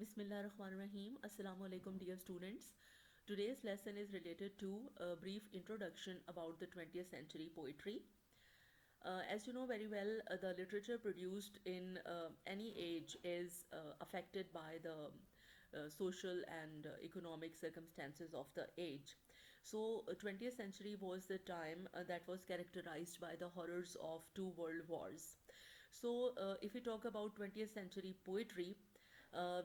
Bismillahirrahmanirrahim. Assalamu alaikum, dear students. Today's lesson is related to a brief introduction about the 20th century poetry. As you know very well, the literature produced in any age is affected by the social and economic circumstances of the age. So, 20th century was the time that was characterized by the horrors of two world wars. So, if we talk about 20th century poetry,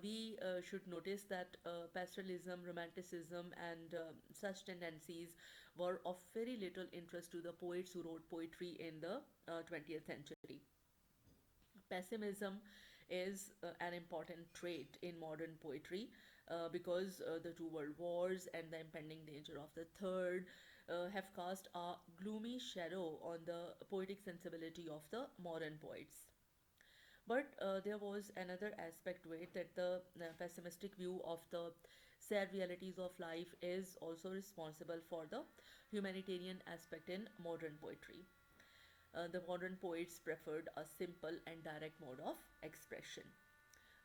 we should notice that pastoralism, romanticism, and such tendencies were of very little interest to the poets who wrote poetry in the 20th century. Pessimism is an important trait in modern poetry because the two world wars and the impending danger of the third have cast a gloomy shadow on the poetic sensibility of the modern poets. But there was another aspect to it that the pessimistic view of the sad realities of life is also responsible for the humanitarian aspect in modern poetry. The modern poets preferred a simple and direct mode of expression.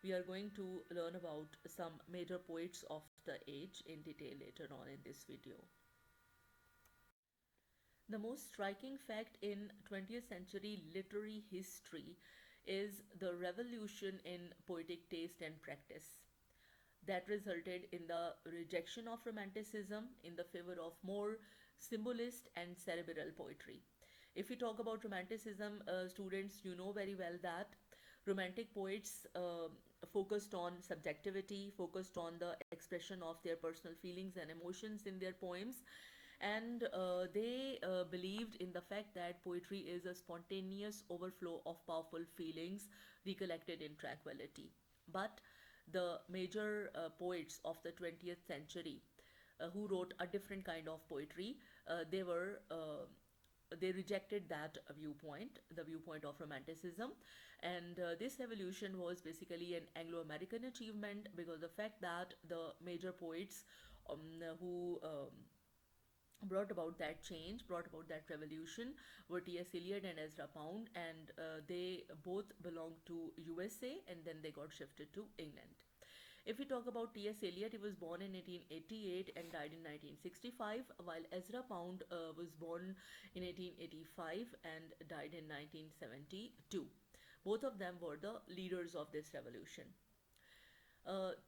We are going to learn about some major poets of the age in detail later on in this video. The most striking fact in 20th century literary history is the revolution in poetic taste and practice that resulted in the rejection of romanticism in the favor of more symbolist and cerebral poetry. If we talk about romanticism, students, you know very well that romantic poets focused on subjectivity, focused on the expression of their personal feelings and emotions in their poems, and they believed in the fact that poetry is a spontaneous overflow of powerful feelings recollected in tranquility. But the major poets of the 20th century who wrote a different kind of poetry, they rejected that viewpoint, the viewpoint of romanticism. And this evolution was basically an Anglo-American achievement because the fact that the major poets who brought about that change, brought about that revolution were T.S. Eliot and Ezra Pound, and they both belonged to USA and then they got shifted to England. If we talk about T.S. Eliot, he was born in 1888 and died in 1965, while Ezra Pound was born in 1885 and died in 1972. Both of them were the leaders of this revolution.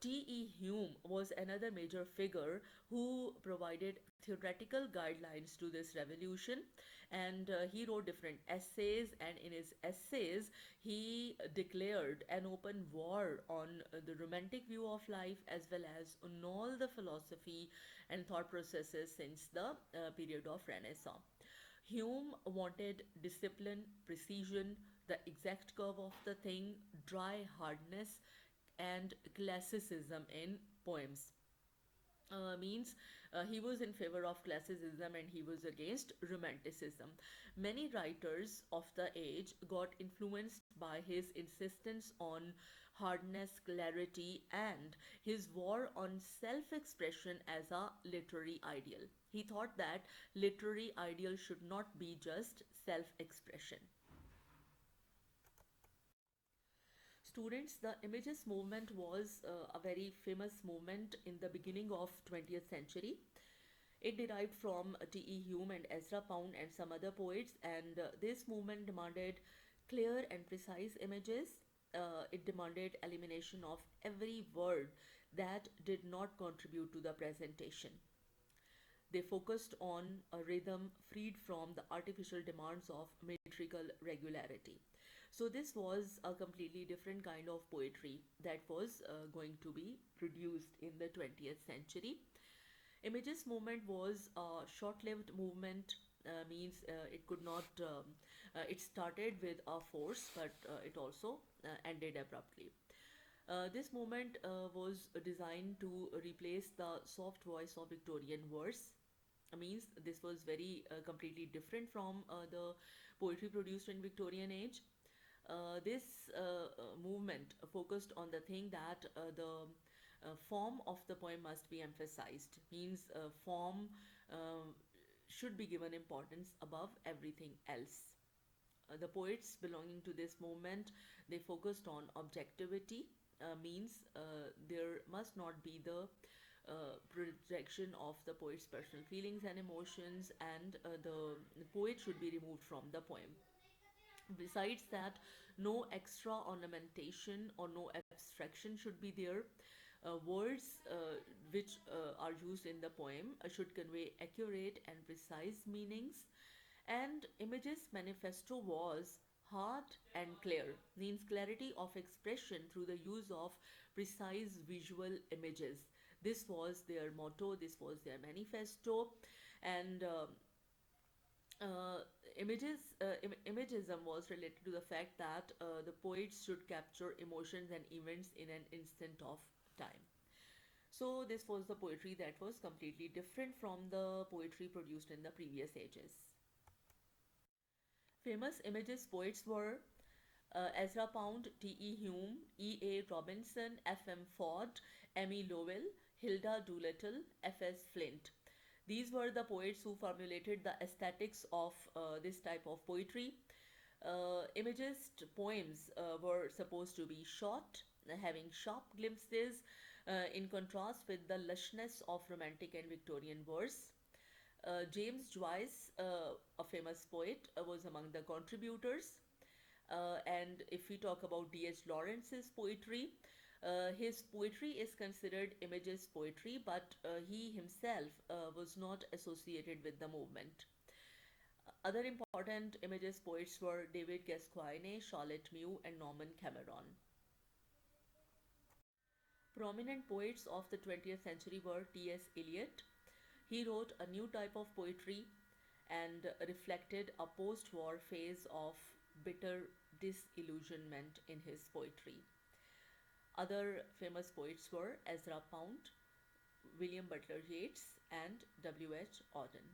T.E. Hume was another major figure who provided theoretical guidelines to this revolution, and he wrote different essays, and in his essays he declared an open war on the romantic view of life as well as on all the philosophy and thought processes since the period of Renaissance. Hume wanted discipline, precision, the exact curve of the thing, dry hardness, and classicism in poems. Means he was in favor of classicism and he was against romanticism. Many writers of the age got influenced by his insistence on hardness, clarity, and his war on self expression as a literary ideal. He thought that literary ideal should not be just self expression. Students, the images movement was a very famous movement in the beginning of 20th century. It derived from T.E. Hume and Ezra Pound and some other poets, and this movement demanded clear and precise images. It demanded elimination of every word that did not contribute to the presentation. They focused on a rhythm freed from the artificial demands of metrical regularity. So, this was a completely different kind of poetry that was going to be produced in the 20th century. Images movement was a short lived movement. Means it could not, it started with a force, but it also ended abruptly. This movement was designed to replace the soft voice of Victorian verse. Means this was very completely different from the poetry produced in Victorian age. This movement focused on the thing that the form of the poem must be emphasized. Means form should be given importance above everything else. The poets belonging to this movement, they focused on objectivity, means there must not be the projection of the poet's personal feelings and emotions, and the poet should be removed from the poem. Besides that, no extra ornamentation or no abstraction should be there. Words which are used in the poem should convey accurate and precise meanings, and images manifesto was hard and clear, means clarity of expression through the use of precise visual images. This was their motto, this was their manifesto, and uh, imagism was related to the fact that the poets should capture emotions and events in an instant of time. So, this was the poetry that was completely different from the poetry produced in the previous ages. Famous images poets were Ezra Pound, T.E. Hume, E.A. Robinson, F.M. Ford, Emmy Lowell, Hilda Doolittle, F.S. Flint. These were the poets who formulated the aesthetics of this type of poetry. Imagist poems were supposed to be short, having sharp glimpses, in contrast with the lushness of romantic and Victorian verse. James Joyce, a famous poet, was among the contributors. And if we talk about D.H. Lawrence's poetry, his poetry is considered imagist poetry, but he himself was not associated with the movement. Other important imagist poets were David Gascoigne, Charlotte Mew, and Norman Cameron. Prominent poets of the 20th century were T.S. Eliot. He wrote a new type of poetry and reflected a post war phase of bitter disillusionment in his poetry. Other famous poets were Ezra Pound, William Butler Yeats, and W.H. Auden.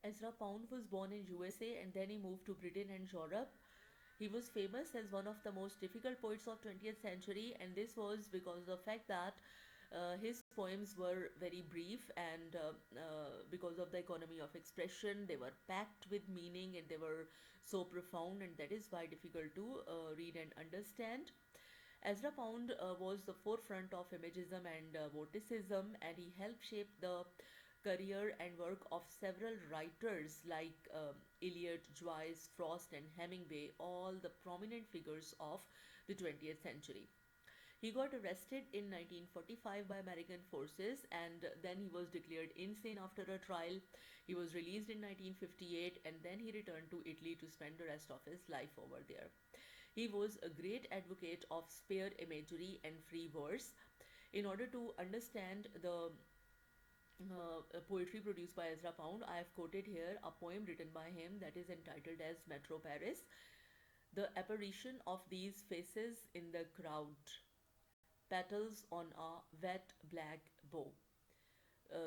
Ezra Pound was born in USA and then he moved to Britain and Europe. He was famous as one of the most difficult poets of 20th century, and this was because of the fact that his poems were very brief, and because of the economy of expression, they were packed with meaning and they were so profound, and that is why difficult to read and understand. Ezra Pound was the forefront of Imagism and Vorticism, and he helped shape the career and work of several writers like Eliot, Joyce, Frost, and Hemingway, all the prominent figures of the 20th century. He got arrested in 1945 by American forces, and then he was declared insane after a trial. He was released in 1958, and then he returned to Italy to spend the rest of his life over there. He was a great advocate of spare imagery and free verse. In order to understand the poetry produced by Ezra Pound, I have quoted here a poem written by him that is entitled as Metro Paris. The apparition of these faces in the crowd, petals on a wet black bow.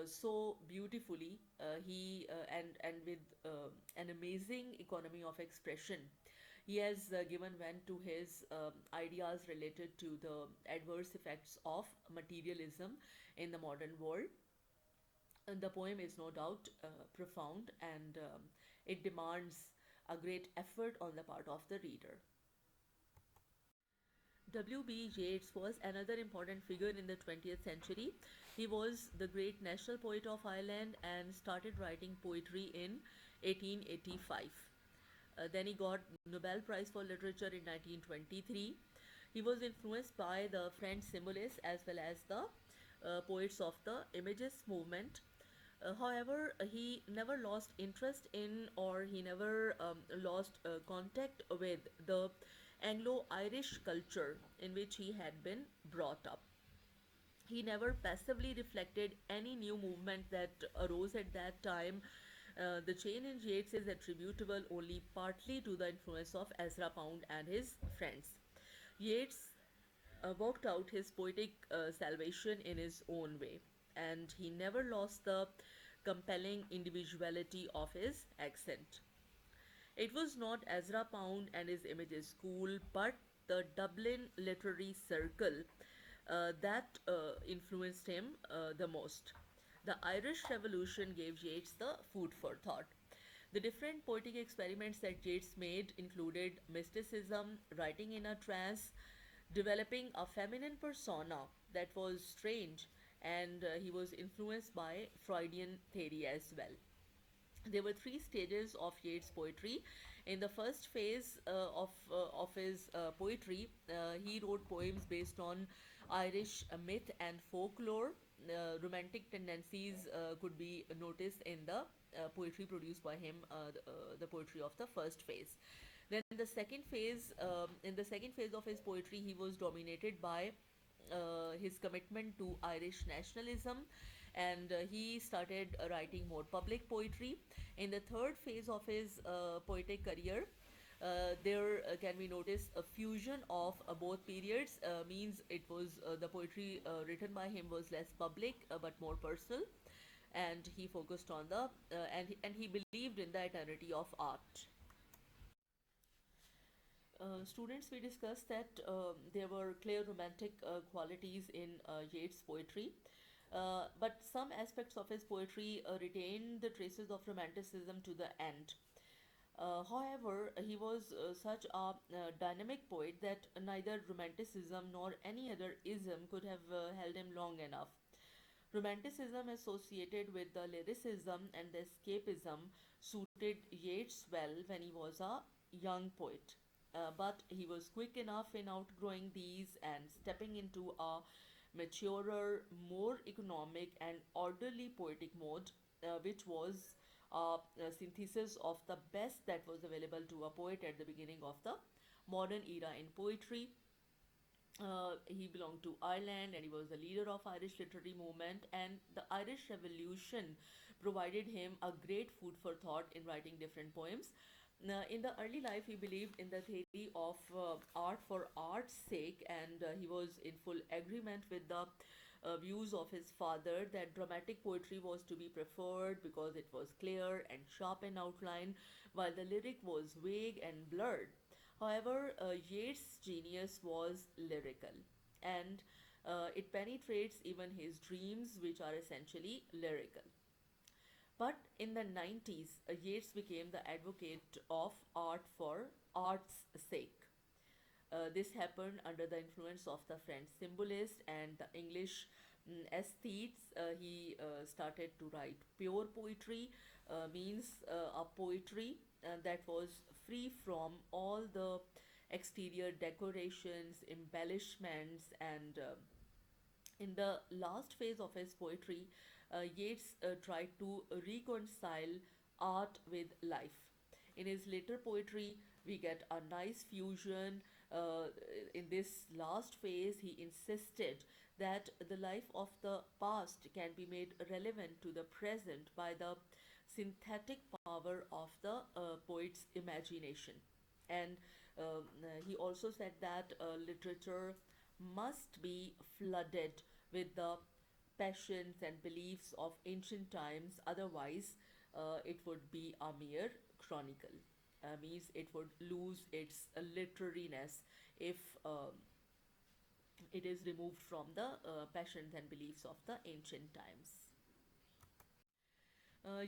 So beautifully, he and with an amazing economy of expression, he has given vent to his ideas related to the adverse effects of materialism in the modern world. And the poem is no doubt profound, and it demands a great effort on the part of the reader. W.B. Yeats was another important figure in the 20th century. He was the great national poet of Ireland and started writing poetry in 1885. Then he got Nobel Prize for Literature in 1923. He was influenced by the French symbolists as well as the poets of the Imagist movement. However, he never lost interest in, or he never lost contact with the Anglo Irish culture in which he had been brought up. He never passively reflected any new movement that arose at that time. The change in Yeats is attributable only partly to the influence of Ezra Pound and his friends. Yeats worked out his poetic salvation in his own way, and he never lost the compelling individuality of his accent. It was not Ezra Pound and his Images School, but the Dublin Literary Circle that influenced him the most. The Irish Revolution gave Yeats the food for thought. The different poetic experiments that Yeats made included mysticism, writing in a trance, developing a feminine persona that was strange, and he was influenced by Freudian theory as well. There were three stages of Yeats' poetry. In the first phase of his poetry, he wrote poems based on Irish myth and folklore. Romantic tendencies could be noticed in the poetry produced by him, the poetry of the first phase. Then in the second phase of his poetry, he was dominated by his commitment to Irish nationalism, and he started writing more public poetry. In the third phase of his poetic career, there can we notice a fusion of both periods. Means it was the poetry written by him was less public but more personal, and he focused on the and he believed in the eternity of art. Students, we discussed that there were clear romantic qualities in Yeats' poetry, but some aspects of his poetry retain the traces of romanticism to the end. However, he was such a dynamic poet that neither romanticism nor any other ism could have held him long enough. Romanticism associated with the lyricism and the escapism suited Yeats well when he was a young poet. But he was quick enough in outgrowing these and stepping into a maturer, more economic, and orderly poetic mode, which was a synthesis of the best that was available to a poet at the beginning of the modern era in poetry. He belonged to Ireland and he was the leader of Irish literary movement, and the Irish Revolution provided him a great food for thought in writing different poems. Now, in the early life, he believed in the theory of art for art's sake, and he was in full agreement with the views of his father that dramatic poetry was to be preferred because it was clear and sharp in outline, while the lyric was vague and blurred. However, Yeats' genius was lyrical, and it penetrates even his dreams, which are essentially lyrical. But in the 90s, Yeats became the advocate of art for art's sake. This happened under the influence of the French symbolist and the English aesthetes. He started to write pure poetry, means a poetry that was free from all the exterior decorations, embellishments, and in the last phase of his poetry, Yeats tried to reconcile art with life. In his later poetry, we get a nice fusion. In this last phase, he insisted that the life of the past can be made relevant to the present by the synthetic power of the poet's imagination. And he also said that literature must be flooded with the passions and beliefs of ancient times, otherwise, it would be a mere chronicle. Means it would lose its literariness if it is removed from the passions and beliefs of the ancient times.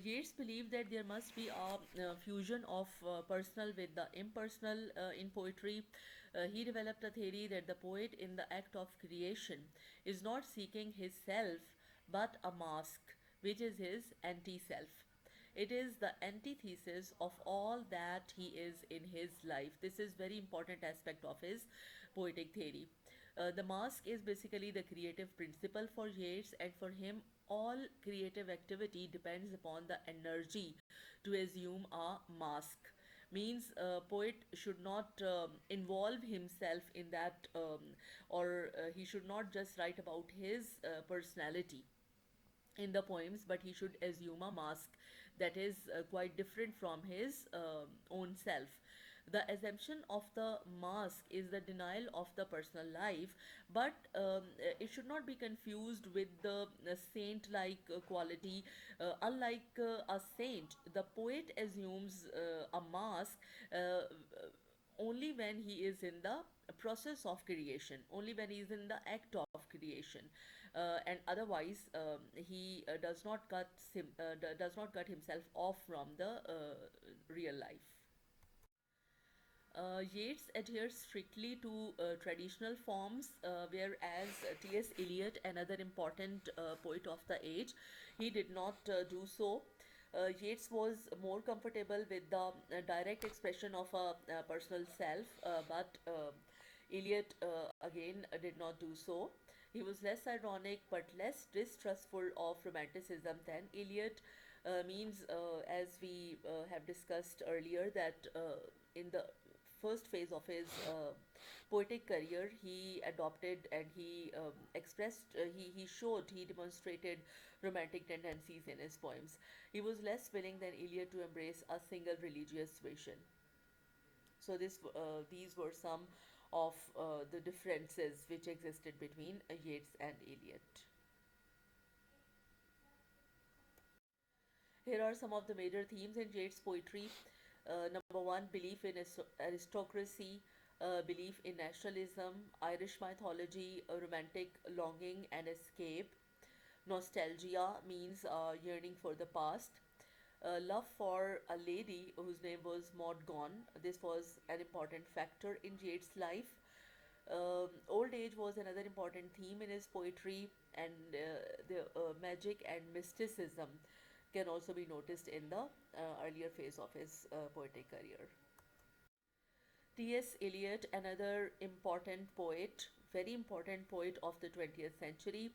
Yeats believed that there must be a fusion of personal with the impersonal in poetry. He developed a theory that the poet, in the act of creation, is not seeking his self but a mask, which is his anti self. It is the antithesis of all that he is in his life. This is very important aspect of his poetic theory. The mask is basically the creative principle for Yeats, and for him, all creative activity depends upon the energy to assume a mask. Means a poet should not involve himself in that, or he should not just write about his personality in the poems, but he should assume a mask that is quite different from his own self. The assumption of the mask is the denial of the personal life, but it should not be confused with the saint like quality. Unlike a saint, the poet assumes a mask only when he is in the process of creation, only when he is in the act of creation, and otherwise he does not cut himself off from the real life. Yeats adheres strictly to traditional forms, whereas T.S. Eliot, another important poet of the age, he did not do so. Yeats was more comfortable with the direct expression of a personal self, but Eliot again did not do so. He was less ironic but less distrustful of romanticism than Eliot. Means, as we have discussed earlier, that in the first phase of his poetic career, he adopted and he expressed, he showed, he demonstrated romantic tendencies in his poems. He was less willing than Eliot to embrace a single religious vision. So these were some of the differences which existed between Yeats and Eliot. Here are some of the major themes in Yeats' poetry. Number one, belief in aristocracy, belief in nationalism, Irish mythology, a romantic longing and escape. Nostalgia means yearning for the past. Love for a lady whose name was Maud Gonne. This was an important factor in Yeats' life. Old age was another important theme in his poetry, and the magic and mysticism can also be noticed in the earlier phase of his poetic career. T.S. Eliot, another important poet, very important poet of the 20th century.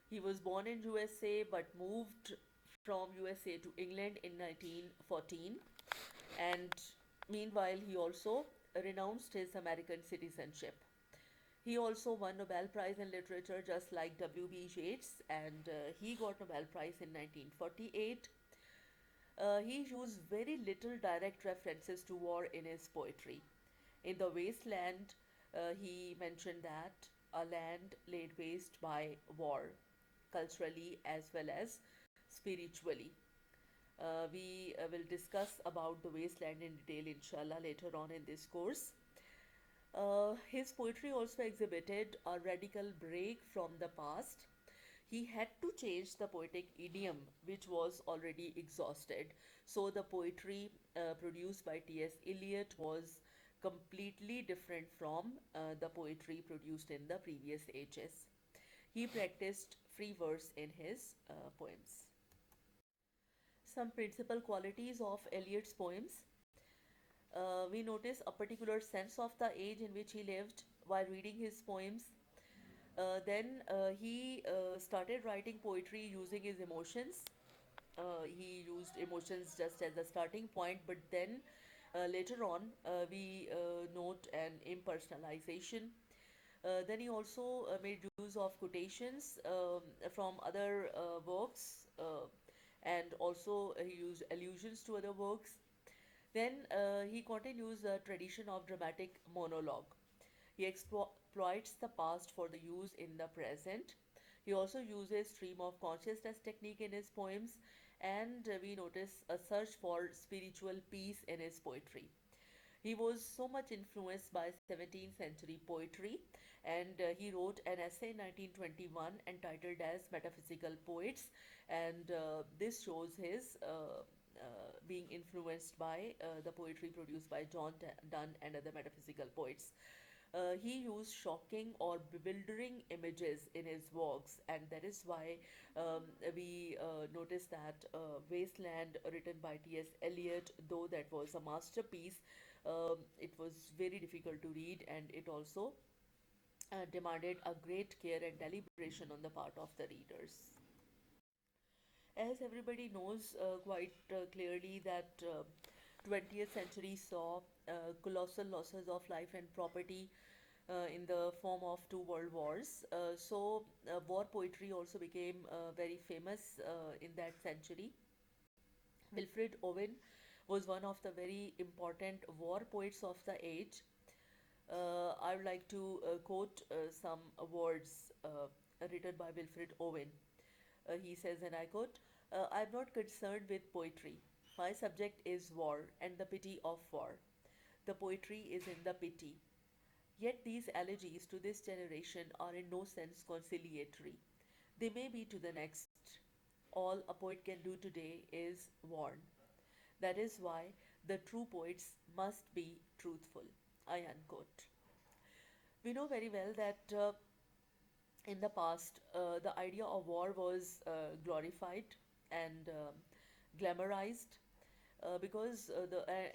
He was born in USA but moved from USA to England in 1914, and meanwhile he also renounced his American citizenship. He also won Nobel Prize in Literature just like W.B. Yeats, and he got Nobel Prize in 1948. He used very little direct references to war in his poetry. In The Wasteland, he mentioned that a land laid waste by war, culturally as well as spiritually. We will discuss about The Wasteland in detail, inshallah, later on in this course. His poetry also exhibited a radical break from the past. He had to change the poetic idiom, which was already exhausted. So, the poetry produced by T.S. Eliot was completely different from the poetry produced in the previous ages. He practiced free verse in his poems. Some principal qualities of Eliot's poems. We notice a particular sense of the age in which he lived while reading his poems. Then he started writing poetry using his emotions. He used emotions just as a starting point, but then later on we note an impersonalization. Then he also made use of quotations from other works, and also he used allusions to other works. Then he continues the tradition of dramatic monologue. He exploits the past for the use in the present. He also uses stream of consciousness technique in his poems, and we notice a search for spiritual peace in his poetry. He was so much influenced by 17th century poetry, and he wrote an essay in 1921 entitled as Metaphysical Poets, and this shows his being influenced by the poetry produced by John Donne and other metaphysical poets. He used shocking or bewildering images in his works, and that is why we notice that Wasteland, written by T.S. Eliot, though that was a masterpiece, it was very difficult to read, and it also demanded a great care and deliberation on the part of the readers. As everybody knows quite clearly that 20th century saw colossal losses of life and property in the form of two world wars. So war poetry also became very famous in that century. Wilfred Owen was one of the very important war poets of the age. I would like to quote some words written by Wilfred Owen. He says, and I quote, I'm not concerned with poetry. My subject is war and the pity of war. The poetry is in the pity. Yet these elegies to this generation are in no sense conciliatory. They may be to the next. All a poet can do today is warn. That is why the true poets must be truthful. I unquote. We know very well that in the past, the idea of war was glorified and glamorized because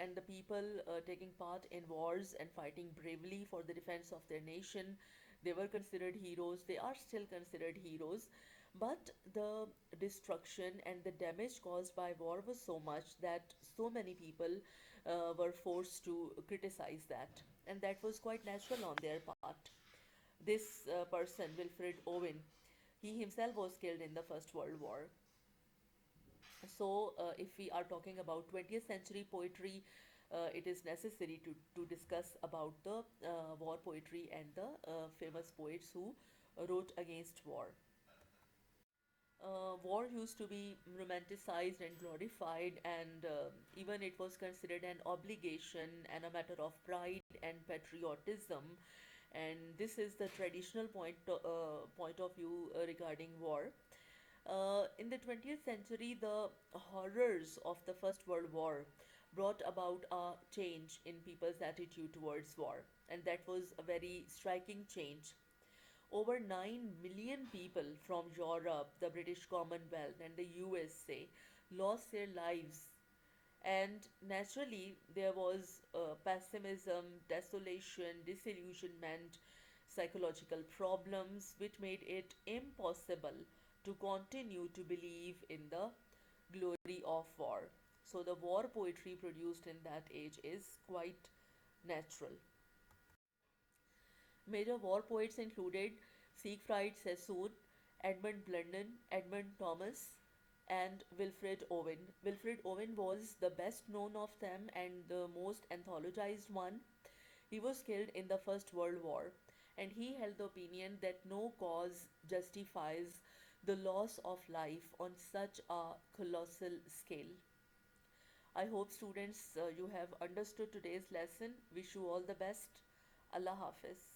and the people taking part in wars and fighting bravely for the defense of their nation, they were considered heroes. They are still considered heroes, but the destruction and the damage caused by war was so much that so many people were forced to criticize that, and that was quite natural on their part. This person, Wilfred Owen, he himself was killed in the First World War. So, if we are talking about 20th century poetry, it is necessary to discuss about the war poetry and the famous poets who wrote against war. War used to be romanticized and glorified, and even it was considered an obligation and a matter of pride and patriotism. And this is the traditional point of view regarding war. In the 20th century, the horrors of the First World War brought about a change in people's attitude towards war, and that was a very striking change. Over 9 million people from Europe, the British Commonwealth, and the USA lost their lives. And naturally, there was pessimism, desolation, disillusionment, psychological problems, which made it impossible to continue to believe in the glory of war. So, the war poetry produced in that age is quite natural. Major war poets included Siegfried Sassoon, Edmund Blunden, Edmund Thomas, and Wilfred Owen. Wilfred Owen was the best known of them and the most anthologized one. He was killed in the First World War, and he held the opinion that no cause justifies the loss of life on such a colossal scale. I hope students you have understood today's lesson. Wish you all the best. Allah Hafiz.